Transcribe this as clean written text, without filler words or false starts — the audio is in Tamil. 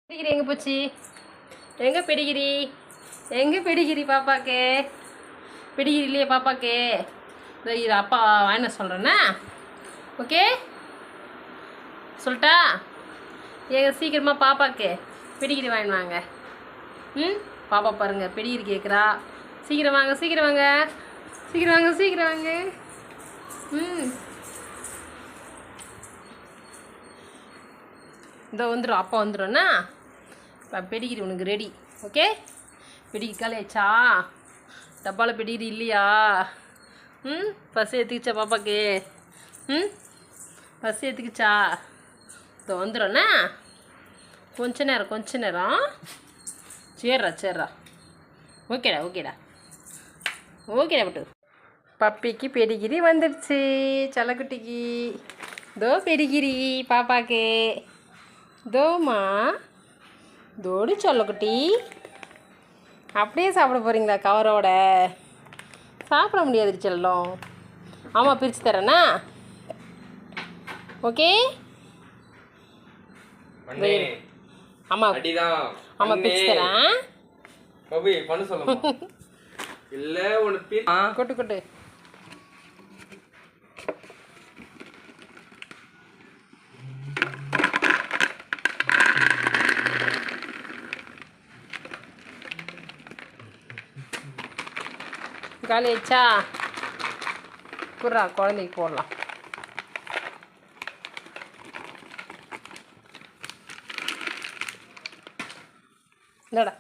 பெடிகிரி எங்கே போச்சு? எங்கே பெடிகிரி? எங்கே பெடிகிரி பாப்பாக்கு? பெடிகிரி இல்லையே பாப்பாக்கு. இது அப்பா வாங்கின சொல்கிறேன்னா ஓகே சொல்லிட்டா? சீக்கிரமாக பாப்பாக்கு பெடிகிரி வாங்கிட்டு வாங்க. பாப்பா பாருங்க பெடிகிரி கேட்குறா. சீக்கிரம் வாங்க சீக்கிரம் வாங்க சீக்கிரம் வாங்க சீக்கிரம் வாங்க. இந்த வந்துடும் அப்பா வந்துடும்ண்ணா. பெடிகிரி உனக்கு ரெடி. ஓகே பெடிகிரி காலியாச்சா? டப்பாவில் பெடிகிரி இல்லையா? பஸ் ஏற்றுக்குச்சா பாப்பாக்கு? பஸ் ஏற்றுக்குச்சா? இதோ வந்துடும்ண்ணா. கொஞ்ச நேரம் சரிடா ஓகேடா பட்டு. பப்பிக்கு பெடிகிரி வந்துடுச்சு. செல்லக்குட்டிக்கு தோ பெடிகிரி பாப்பாக்கு. தோமா தோடி செல்லக்குட்டி. அப்படியே சாப்பிட போகிறீங்களா? கவரோட சாப்பிட முடியாது செல்லம். ஆமாம் பிரித்து தரேண்ணா. ஓகே ஆமாம் பிரித்து தரேன். கொட்டு காலி ஆயிடுச்சா? குர்ரா குழந்தைக்கு போடலாம். இல்லைடா